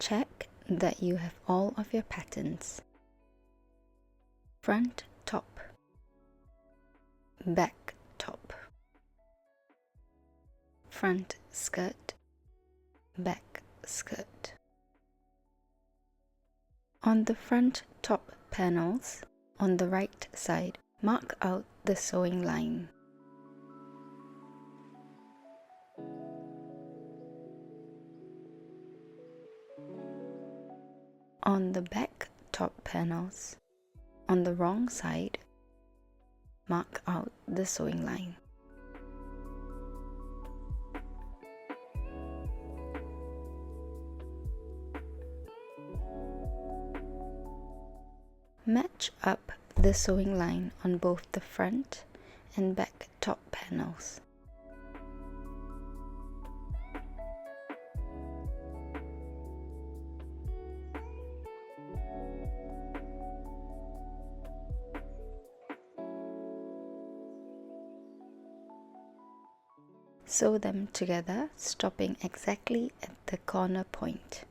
Check that you have all of your patterns. Front top, back top, front skirt, back skirt. On the front top panels, on the right side, mark out the sewing line. On the back top panels, on the wrong side, mark out the sewing line. Match up the sewing line on both the front and back top panels. Sew them together, stopping exactly at the corner point.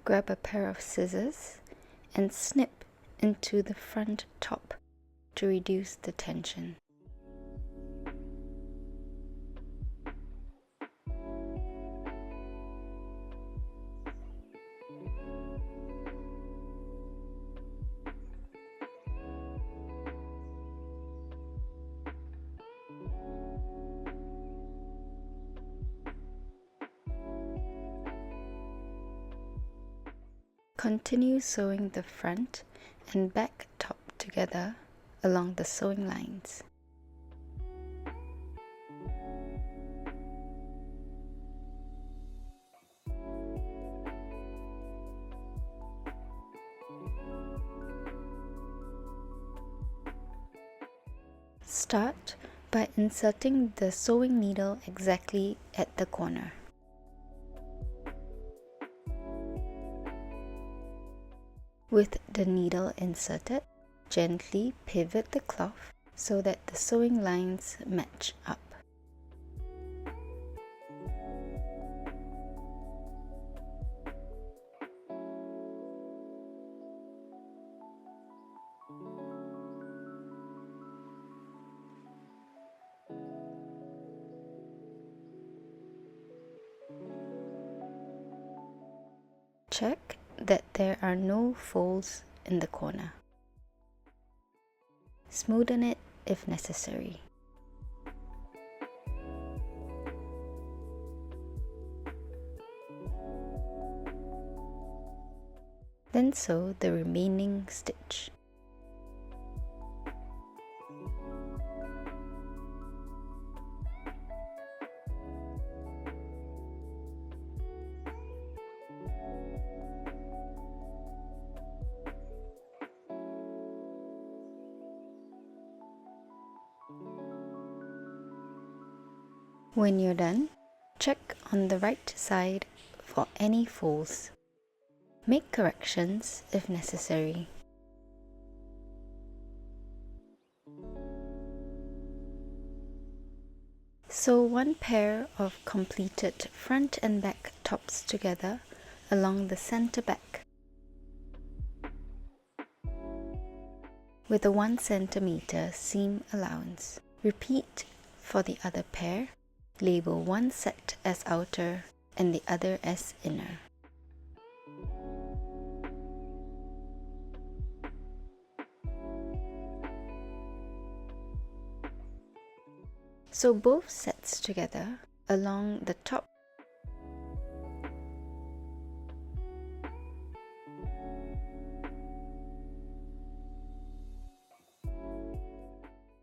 Grab a pair of scissors and snip into the front top to reduce the tension. Continue sewing the front and back top together along the sewing lines. Start by inserting the sewing needle exactly at the corner. With the needle inserted, gently pivot the cloth so that the sewing lines match up. Check that there are no folds in the corner. Smoothen it if necessary. Then sew the remaining stitch. When you're done, check on the right side for any folds. Make corrections if necessary. Sew one pair of completed front and back tops together along the center back with a 1 cm seam allowance. Repeat for the other pair. Label one set as outer and the other as inner. Sew both sets together along the top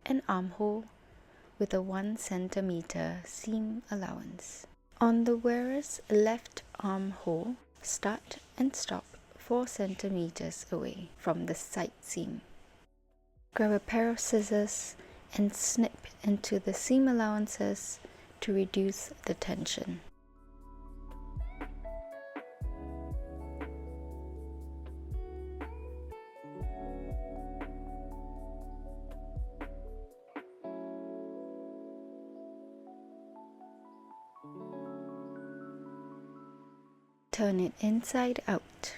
and armhole with a 1 cm seam allowance. On the wearer's left armhole, start and stop 4 cm away from the side seam. Grab a pair of scissors and snip into the seam allowances to reduce the tension. turn it inside out.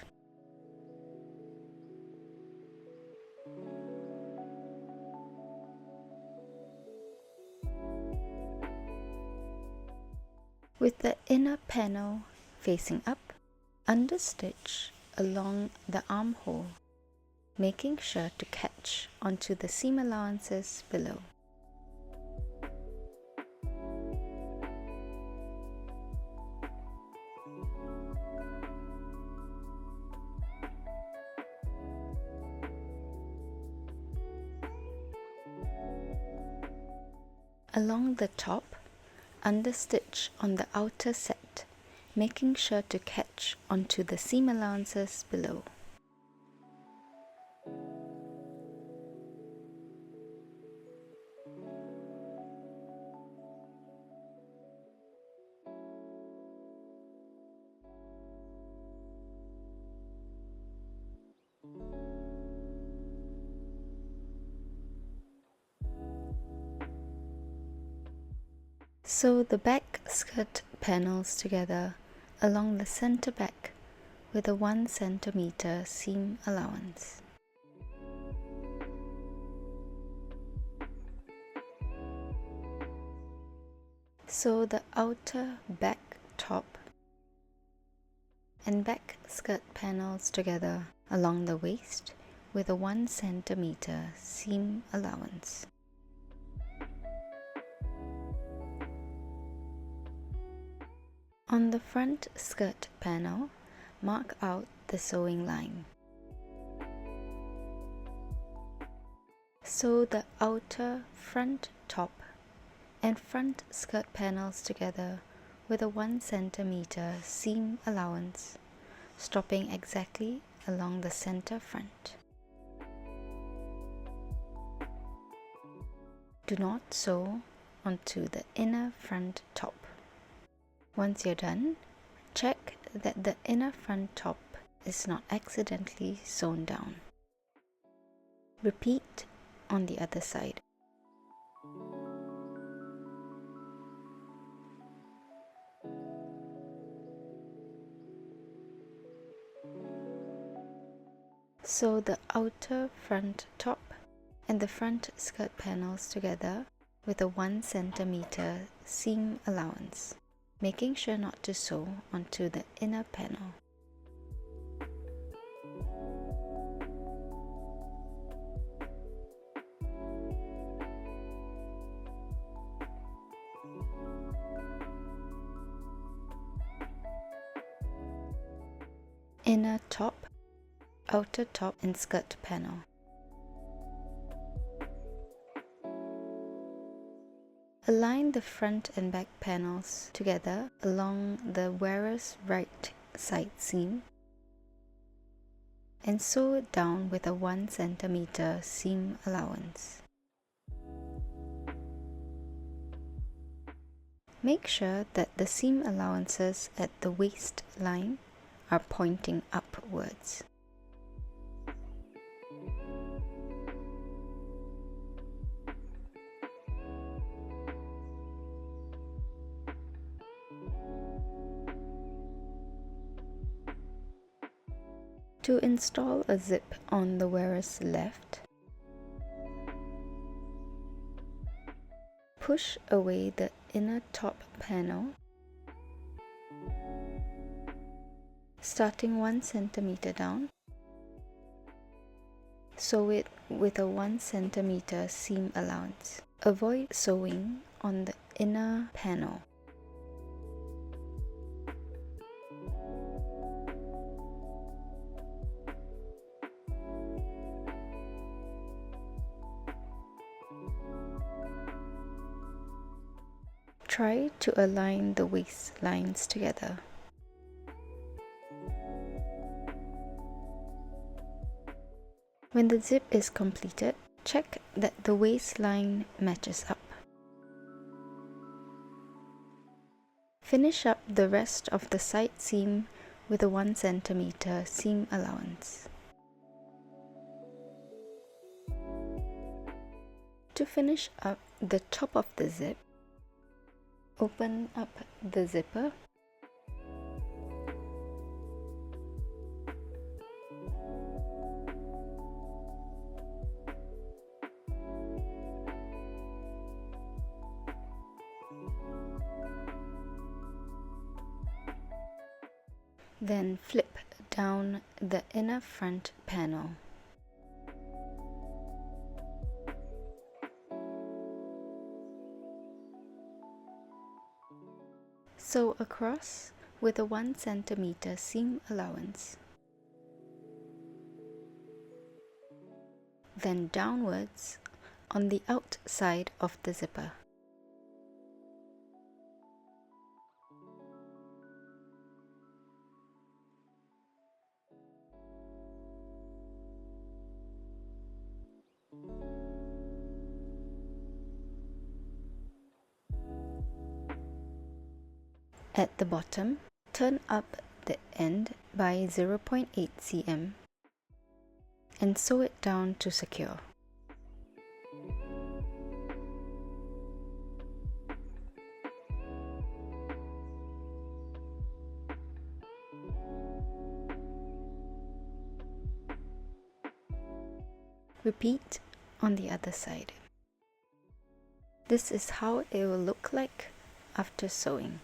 With the inner panel facing up, understitch along the armhole, making sure to catch onto the seam allowances below. Along the top, understitch on the outer set, making sure to catch onto the seam allowances below. Sew the back skirt panels together along the center back with a 1 cm seam allowance. Sew the outer back top and back skirt panels together along the waist with a 1 cm seam allowance. On the front skirt panel, mark out the sewing line. Sew the outer front top and front skirt panels together with a 1 cm seam allowance, stopping exactly along the center front. Do not sew onto the inner front top. Once you're done, check that the inner front top is not accidentally sewn down. Repeat on the other side. Sew the outer front top and the front skirt panels together with a 1 cm seam allowance, making sure not to sew onto the inner panel. Inner top, outer top and skirt panel. Align the front and back panels together along the wearer's right side seam and sew it down with a 1 cm seam allowance. Make sure that the seam allowances at the waistline are pointing upwards. To install a zip on the wearer's left, push away the inner top panel, starting 1 cm down. Sew it with a 1 cm seam allowance. Avoid sewing on the inner panel. Try to align the waistlines together. When the zip is completed, check that the waistline matches up. Finish up the rest of the side seam with a 1 cm seam allowance. To finish up the top of the zip, open up the zipper Then flip down the inner front panel. Sew across with a 1 cm seam allowance. Then downwards on the outside of the zipper. At the bottom, turn up the end by 0.8 cm and sew it down to secure. Repeat on the other side. This is how it will look like after sewing.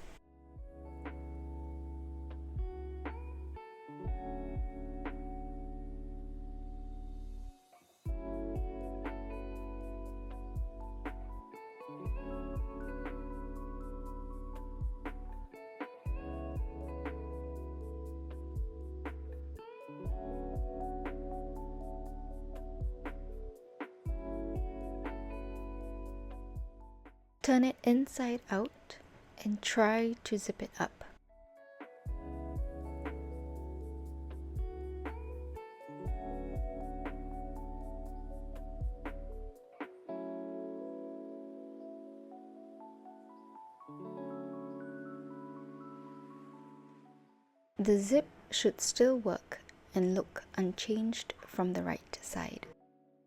Turn it inside out and try to zip it up. The zip should still work and look unchanged from the right side.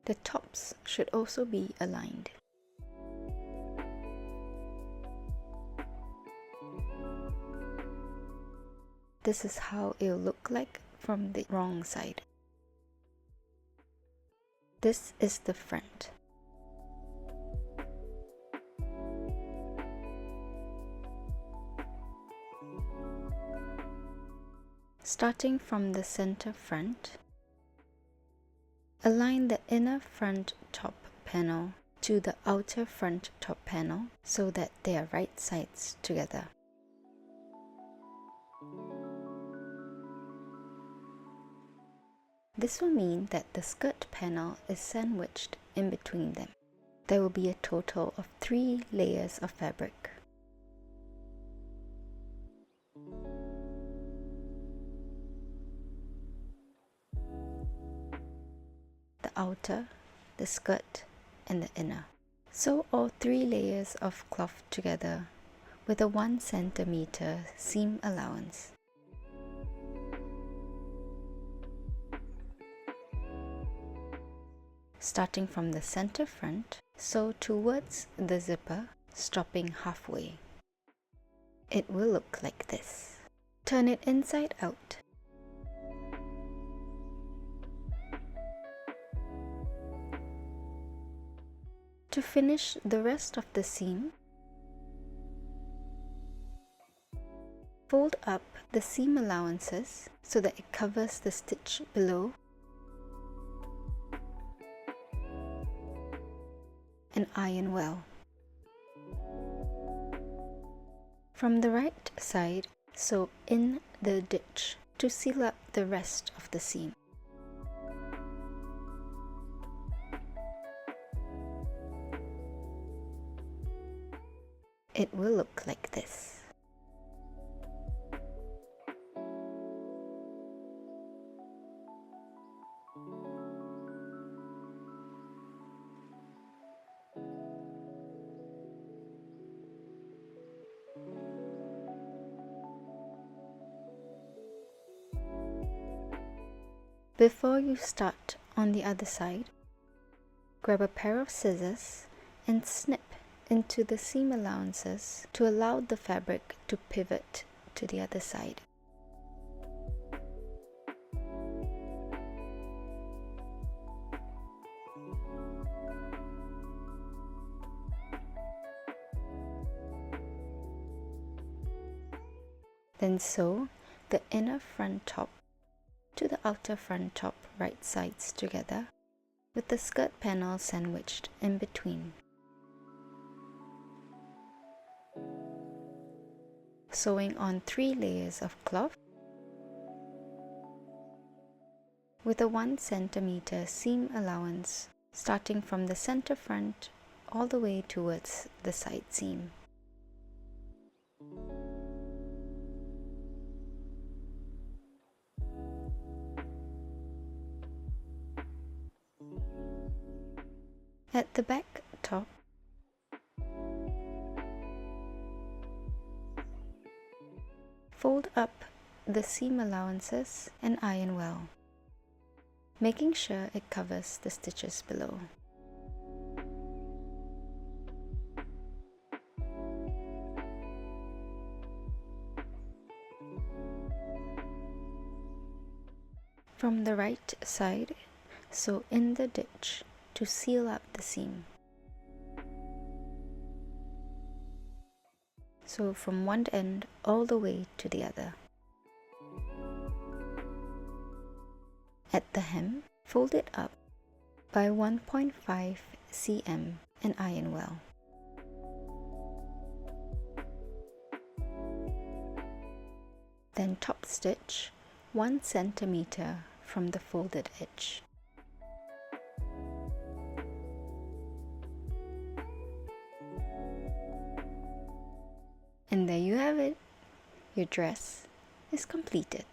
The tops should also be aligned. This is how it will look like from the wrong side. This is the front. Starting from the center front, align the inner front top panel to the outer front top panel so that they are right sides together. This will mean that the skirt panel is sandwiched in between them. There will be a total of 3 layers of fabric. The outer, the skirt, and the inner. Sew all 3 layers of cloth together with a 1 cm seam allowance. Starting from the center front, sew towards the zipper, stopping halfway. It will look like this. Turn it inside out. To finish the rest of the seam, fold up the seam allowances so that it covers the stitch below and iron well. From the right side, sew in the ditch to seal up the rest of the seam. It will look like this. Before you start on the other side, grab a pair of scissors and snip into the seam allowances to allow the fabric to pivot to the other side. Then sew the inner front top to the outer front top right sides together, with the skirt panel sandwiched in between. Sewing on 3 layers of cloth with a 1 cm seam allowance starting from the center front all the way towards the side seam. At the back top, fold up the seam allowances and iron well, making sure it covers the stitches below. From the right side, sew in the ditch to seal up the seam. Sew from one end all the way to the other. At the hem, fold it up by 1.5 cm and iron well. Then top stitch 1 cm from the folded edge. And there you have it. Your dress is completed.